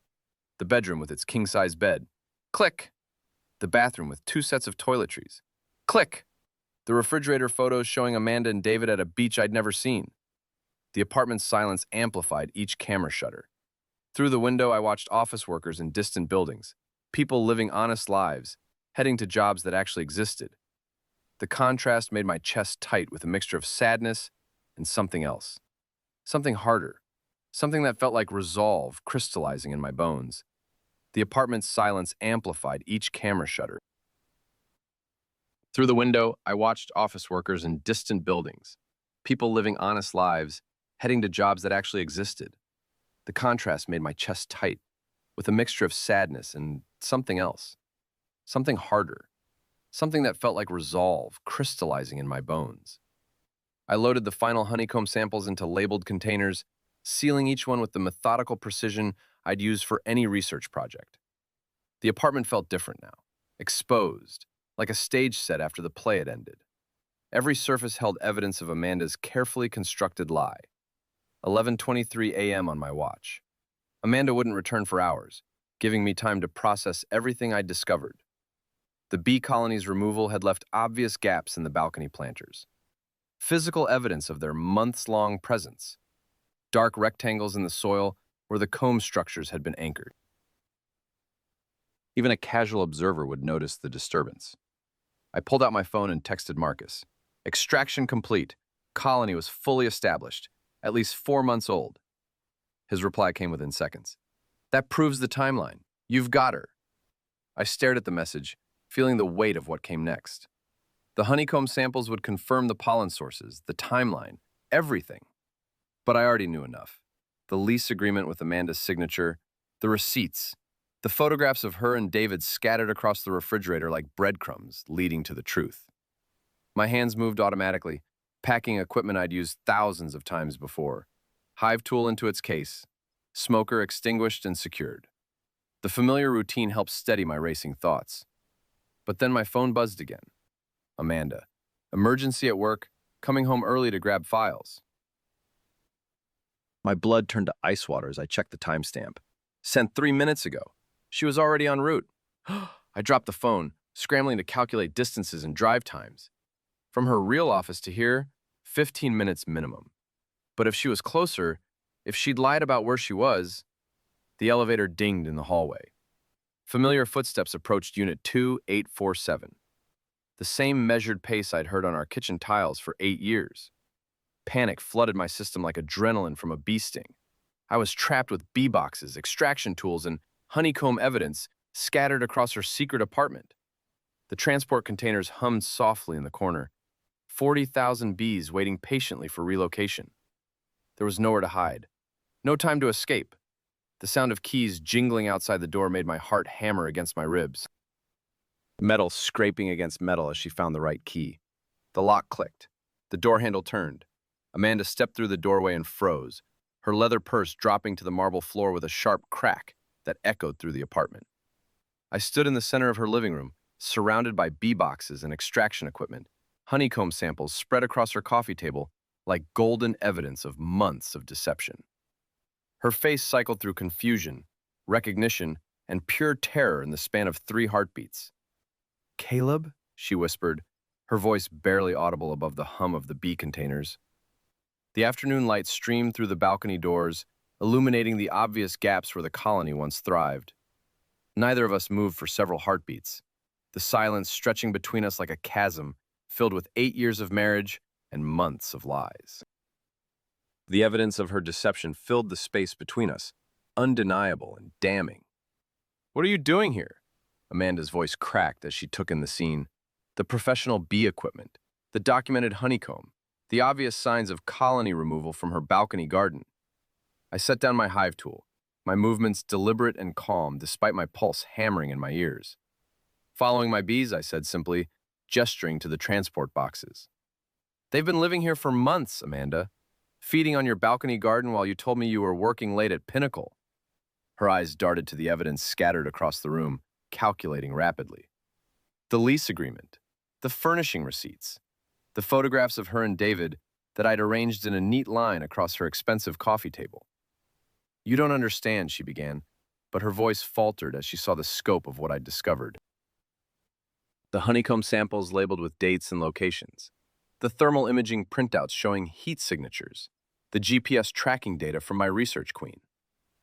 The bedroom with its king-size bed. Click. The bathroom with 2 sets of toiletries. Click. The refrigerator photos showing Amanda and David at a beach I'd never seen. The apartment's silence amplified each camera shutter. Through the window, I watched office workers in distant buildings, people living honest lives, heading to jobs that actually existed. The contrast made my chest tight with a mixture of sadness and something else. Something harder. Something that felt like resolve crystallizing in my bones. The apartment's silence amplified each camera shutter. Through the window, I watched office workers in distant buildings, people living honest lives, heading to jobs that actually existed. The contrast made my chest tight, with a mixture of sadness and something else. Something harder. Something that felt like resolve crystallizing in my bones. I loaded the final honeycomb samples into labeled containers, sealing each one with the methodical precision I'd use for any research project. The apartment felt different now, exposed, like a stage set after the play had ended. Every surface held evidence of Amanda's carefully constructed lie. 11:23 a.m. on my watch. Amanda wouldn't return for hours, giving me time to process everything I'd discovered. The bee colony's removal had left obvious gaps in the balcony planters. Physical evidence of their months-long presence. Dark rectangles in the soil where the comb structures had been anchored. Even a casual observer would notice the disturbance. I pulled out my phone and texted Marcus. Extraction complete. Colony was fully established, at least 4 months old. His reply came within seconds. That proves the timeline. You've got her. I stared at the message, feeling the weight of what came next. The honeycomb samples would confirm the pollen sources, the timeline, everything. But I already knew enough. The lease agreement with Amanda's signature, the receipts, The photographs of her and David scattered across the refrigerator like breadcrumbs, leading to the truth. My hands moved automatically, packing equipment I'd used thousands of times before. Hive tool into its case, smoker extinguished and secured. The familiar routine helped steady my racing thoughts. But then my phone buzzed again. Amanda. Emergency at work, coming home early to grab files. My blood turned to ice water as I checked the timestamp. Sent 3 minutes ago. She was already en route. I dropped the phone, scrambling to calculate distances and drive times. From her real office to here, 15 minutes minimum. But if she was closer, if she'd lied about where she was, the elevator dinged in the hallway. Familiar footsteps approached Unit 2847. The same measured pace I'd heard on our kitchen tiles for 8 years. Panic flooded my system like adrenaline from a bee sting. I was trapped with bee boxes, extraction tools, and honeycomb evidence scattered across her secret apartment. The transport containers hummed softly in the corner. 40,000 bees waiting patiently for relocation. There was nowhere to hide. No time to escape. The sound of keys jingling outside the door made my heart hammer against my ribs. Metal scraping against metal as she found the right key. The lock clicked. The door handle turned. Amanda stepped through the doorway and froze, her leather purse dropping to the marble floor with a sharp crack that echoed through the apartment. I stood in the center of her living room, surrounded by bee boxes and extraction equipment, honeycomb samples spread across her coffee table like golden evidence of months of deception. Her face cycled through confusion, recognition, and pure terror in the span of 3 heartbeats. "Caleb?" she whispered, her voice barely audible above the hum of the bee containers. The afternoon light streamed through the balcony doors, illuminating the obvious gaps where the colony once thrived. Neither of us moved for several heartbeats, the silence stretching between us like a chasm filled with 8 years of marriage and months of lies. The evidence of her deception filled the space between us, undeniable and damning. "What are you doing here?" Amanda's voice cracked as she took in the scene. The professional bee equipment, the documented honeycomb, the obvious signs of colony removal from her balcony garden. I set down my hive tool, my movements deliberate and calm despite my pulse hammering in my ears. "Following my bees," I said simply, gesturing to the transport boxes. "They've been living here for months, Amanda, feeding on your balcony garden while you told me you were working late at Pinnacle." Her eyes darted to the evidence scattered across the room, calculating rapidly. The lease agreement, the furnishing receipts, the photographs of her and David that I'd arranged in a neat line across her expensive coffee table. "You don't understand," she began, but her voice faltered as she saw the scope of what I'd discovered. The honeycomb samples labeled with dates and locations, the thermal imaging printouts showing heat signatures, the GPS tracking data from my research queen.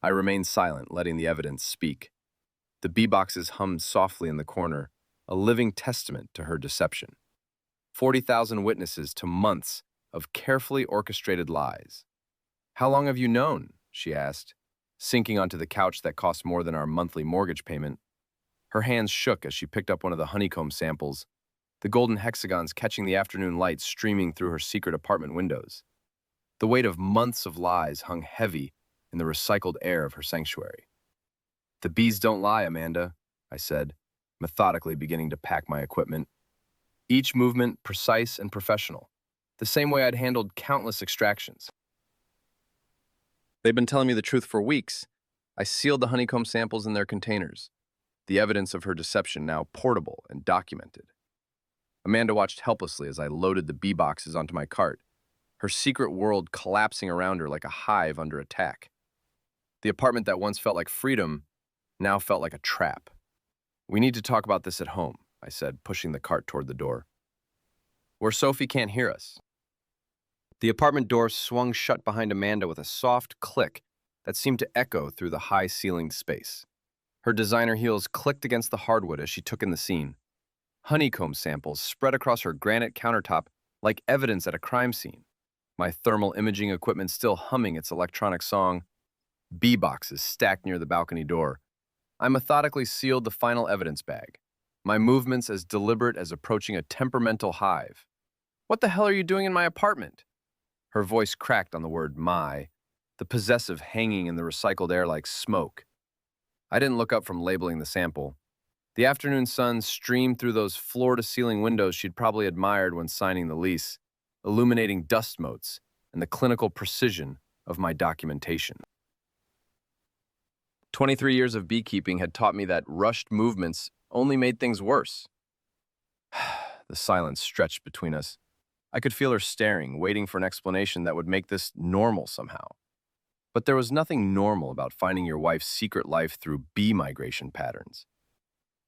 I remained silent, letting the evidence speak. The bee boxes hummed softly in the corner, a living testament to her deception. 40,000 witnesses to months of carefully orchestrated lies. "How long have you known?" she asked, sinking onto the couch that cost more than our monthly mortgage payment. Her hands shook as she picked up one of the honeycomb samples, the golden hexagons catching the afternoon light streaming through her secret apartment windows. The weight of months of lies hung heavy in the recycled air of her sanctuary. "The bees don't lie, Amanda," I said, methodically beginning to pack my equipment. Each movement precise and professional, the same way I'd handled countless extractions. They've been telling me the truth for weeks. I sealed the honeycomb samples in their containers, the evidence of her deception now portable and documented. Amanda watched helplessly as I loaded the bee boxes onto my cart, her secret world collapsing around her like a hive under attack. The apartment that once felt like freedom now felt like a trap. "We need to talk about this at home," I said, pushing the cart toward the door, "where Sophie can't hear us." The apartment door swung shut behind Amanda with a soft click that seemed to echo through the high-ceilinged space. Her designer heels clicked against the hardwood as she took in the scene. Honeycomb samples spread across her granite countertop like evidence at a crime scene. My thermal imaging equipment still humming its electronic song. Bee boxes stacked near the balcony door. I methodically sealed the final evidence bag, my movements as deliberate as approaching a temperamental hive. "What the hell are you doing in my apartment?" Her voice cracked on the word "my," the possessive hanging in the recycled air like smoke. I didn't look up from labeling the sample. The afternoon sun streamed through those floor-to-ceiling windows she'd probably admired when signing the lease, illuminating dust motes and the clinical precision of my documentation. 23 years of beekeeping had taught me that rushed movements only made things worse. The silence stretched between us. I could feel her staring, waiting for an explanation that would make this normal somehow. But there was nothing normal about finding your wife's secret life through bee migration patterns.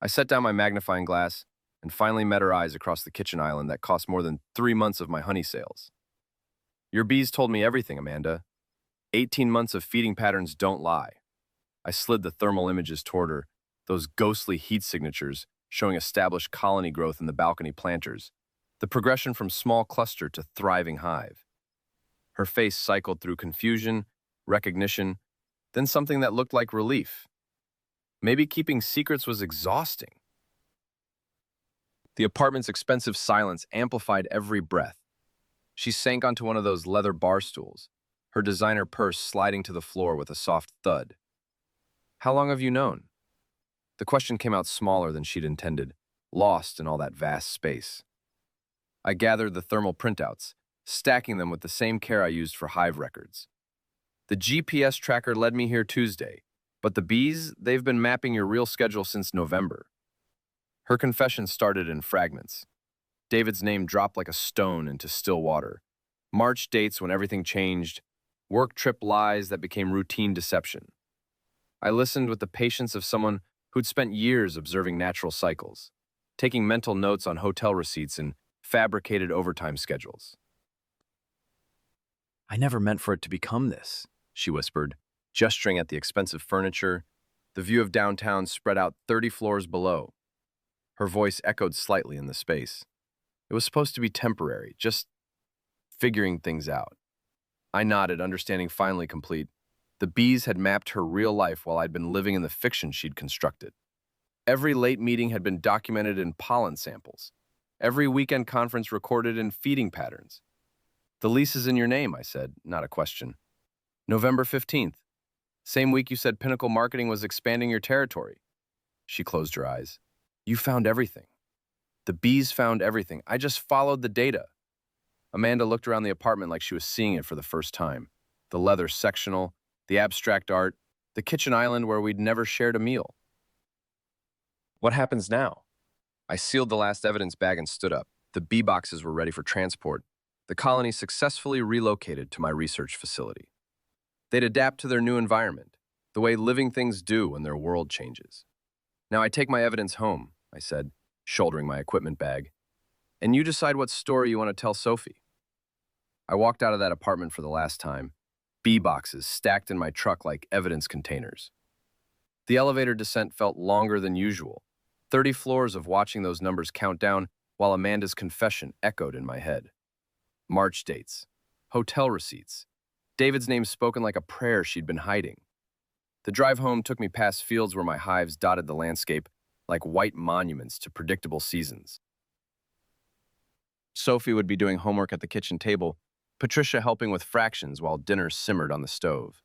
I set down my magnifying glass and finally met her eyes across the kitchen island that cost more than 3 months of my honey sales. Your bees told me everything, Amanda. 18 months of feeding patterns don't lie. I slid the thermal images toward her, those ghostly heat signatures showing established colony growth in the balcony planters, the progression from small cluster to thriving hive. Her face cycled through confusion, recognition, then something that looked like relief. Maybe keeping secrets was exhausting. The apartment's expensive silence amplified every breath. She sank onto one of those leather bar stools, her designer purse sliding to the floor with a soft thud. How long have you known? The question came out smaller than she'd intended, lost in all that vast space. I gathered the thermal printouts, stacking them with the same care I used for hive records. The GPS tracker led me here Tuesday, but the bees, they've been mapping your real schedule since November. Her confession started in fragments. David's name dropped like a stone into still water. March dates when everything changed, work trip lies that became routine deception. I listened with the patience of someone who'd spent years observing natural cycles, taking mental notes on hotel receipts and fabricated overtime schedules. I never meant for it to become this, she whispered, gesturing at the expensive furniture, the view of downtown spread out 30 floors below. Her voice echoed slightly in the space. It was supposed to be temporary, just figuring things out. I nodded, understanding finally complete. The bees had mapped her real life while I'd been living in the fiction she'd constructed. Every late meeting had been documented in pollen samples. Every weekend conference recorded in feeding patterns. The lease is in your name, I said, not a question. November 15th. Same week you said Pinnacle Marketing was expanding your territory. She closed her eyes. You found everything. The bees found everything. I just followed the data. Amanda looked around the apartment like she was seeing it for the first time. The leather sectional, the abstract art, the kitchen island where we'd never shared a meal. What happens now? I sealed the last evidence bag and stood up. The bee boxes were ready for transport. The colony successfully relocated to my research facility. They'd adapt to their new environment, the way living things do when their world changes. Now I take my evidence home, I said, shouldering my equipment bag, and you decide what story you want to tell Sophie. I walked out of that apartment for the last time, bee boxes stacked in my truck like evidence containers. The elevator descent felt longer than usual, 30 floors of watching those numbers count down while Amanda's confession echoed in my head. March dates, hotel receipts, David's name spoken like a prayer she'd been hiding. The drive home took me past fields where my hives dotted the landscape like white monuments to predictable seasons. Sophie would be doing homework at the kitchen table, Patricia helping with fractions while dinner simmered on the stove.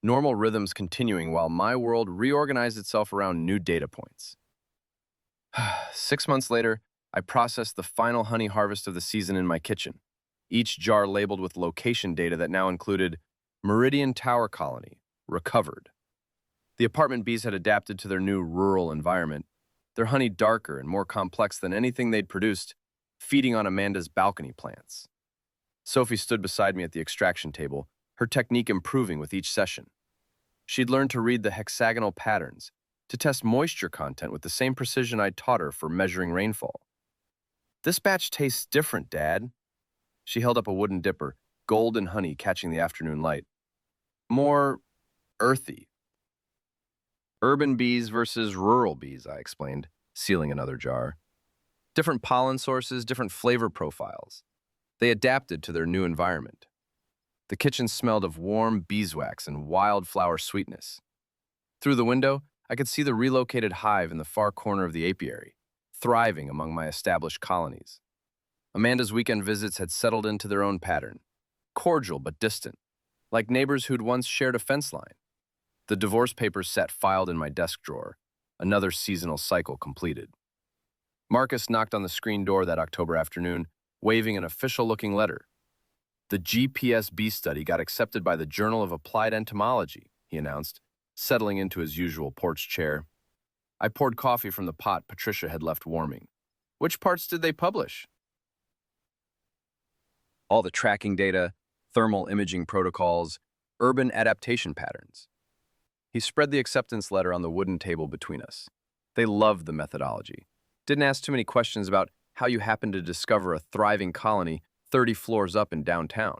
Normal rhythms continuing while my world reorganized itself around new data points. 6 months later, I processed the final honey harvest of the season in my kitchen, each jar labeled with location data that now included Meridian Tower Colony, recovered. The apartment bees had adapted to their new rural environment, their honey darker and more complex than anything they'd produced, feeding on Amanda's balcony plants. Sophie stood beside me at the extraction table, her technique improving with each session. She'd learned to read the hexagonal patterns, to test moisture content with the same precision I'd taught her for measuring rainfall. This batch tastes different, Dad. She held up a wooden dipper, gold and honey catching the afternoon light. More earthy. Urban bees versus rural bees, I explained, sealing another jar. Different pollen sources, different flavor profiles. They adapted to their new environment. The kitchen smelled of warm beeswax and wildflower sweetness. Through the window, I could see the relocated hive in the far corner of the apiary, thriving among my established colonies. Amanda's weekend visits had settled into their own pattern, cordial but distant, like neighbors who'd once shared a fence line. The divorce papers sat filed in my desk drawer, another seasonal cycle completed. Marcus knocked on the screen door that October afternoon, waving an official-looking letter. The GPS bee study got accepted by the Journal of Applied Entomology, he announced, settling into his usual porch chair. I poured coffee from the pot Patricia had left warming. Which parts did they publish? All the tracking data, thermal imaging protocols, urban adaptation patterns. He spread the acceptance letter on the wooden table between us. They loved the methodology. Didn't ask too many questions about how you happened to discover a thriving colony 30 floors up in downtown.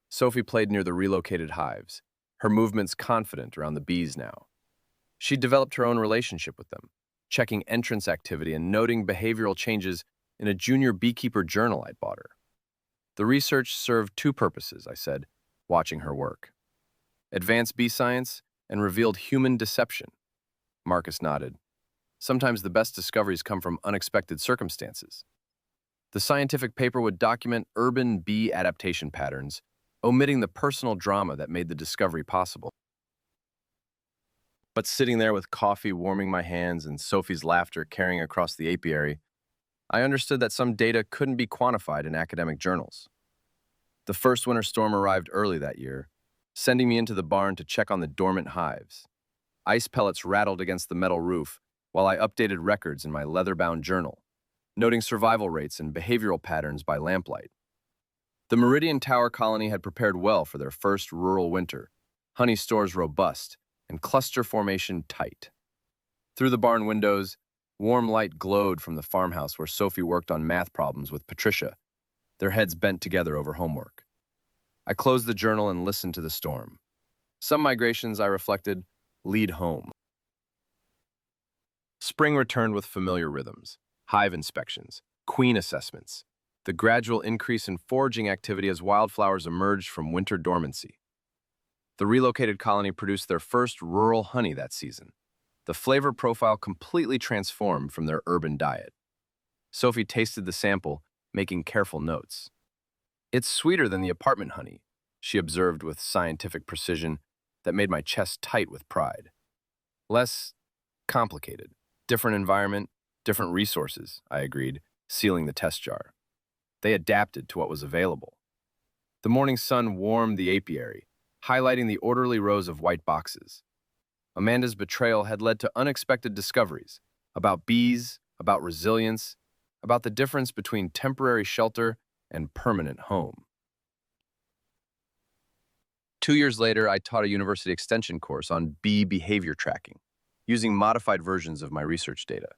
Sophie played near the relocated hives, her movements confident around the bees now. She'd developed her own relationship with them, checking entrance activity and noting behavioral changes in a junior beekeeper journal I'd bought her. The research served two purposes, I said, watching her work. Advanced bee science and revealed human deception. Marcus nodded. Sometimes the best discoveries come from unexpected circumstances. The scientific paper would document urban bee adaptation patterns, omitting the personal drama that made the discovery possible. But sitting there with coffee warming my hands and Sophie's laughter carrying across the apiary, I understood that some data couldn't be quantified in academic journals. The first winter storm arrived early that year, sending me into the barn to check on the dormant hives. Ice pellets rattled against the metal roof while I updated records in my leather-bound journal, noting survival rates and behavioral patterns by lamplight. The Meridian Tower colony had prepared well for their first rural winter, honey stores robust, and cluster formation tight. Through the barn windows, warm light glowed from the farmhouse where Sophie worked on math problems with Patricia, their heads bent together over homework. I closed the journal and listened to the storm. Some migrations, I reflected, lead home. Spring returned with familiar rhythms, hive inspections, queen assessments, the gradual increase in foraging activity as wildflowers emerged from winter dormancy. The relocated colony produced their first rural honey that season, the flavor profile completely transformed from their urban diet. Sophie tasted the sample, making careful notes. "It's sweeter than the apartment honey," she observed with scientific precision that made my chest tight with pride. "Less complicated. Different environment, different resources," I agreed, sealing the test jar. They adapted to what was available. The morning sun warmed the apiary, highlighting the orderly rows of white boxes. Amanda's betrayal had led to unexpected discoveries about bees, about resilience, about the difference between temporary shelter and permanent home. 2 years later, I taught a university extension course on bee behavior tracking, using modified versions of my research data.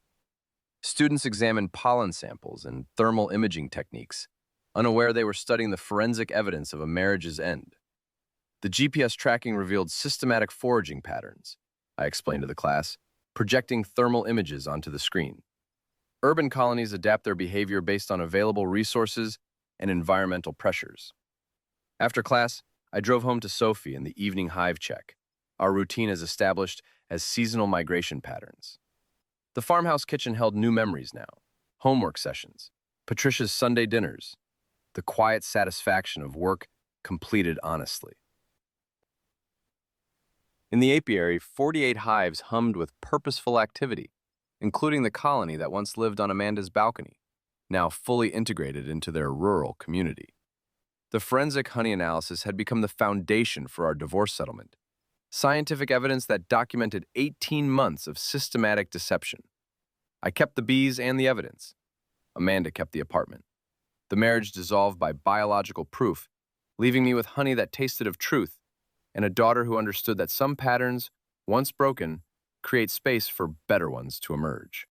Students examined pollen samples and thermal imaging techniques, unaware they were studying the forensic evidence of a marriage's end. The GPS tracking revealed systematic foraging patterns, I explained to the class, projecting thermal images onto the screen. Urban colonies adapt their behavior based on available resources and environmental pressures. After class, I drove home to Sophie and the evening hive check, our routine as established as seasonal migration patterns. The farmhouse kitchen held new memories now, homework sessions, Patricia's Sunday dinners, the quiet satisfaction of work completed honestly. In the apiary, 48 hives hummed with purposeful activity, including the colony that once lived on Amanda's balcony, now fully integrated into their rural community. The forensic honey analysis had become the foundation for our divorce settlement, scientific evidence that documented 18 months of systematic deception. I kept the bees and the evidence. Amanda kept the apartment. The marriage dissolved by biological proof, leaving me with honey that tasted of truth and a daughter who understood that some patterns, once broken, create space for better ones to emerge.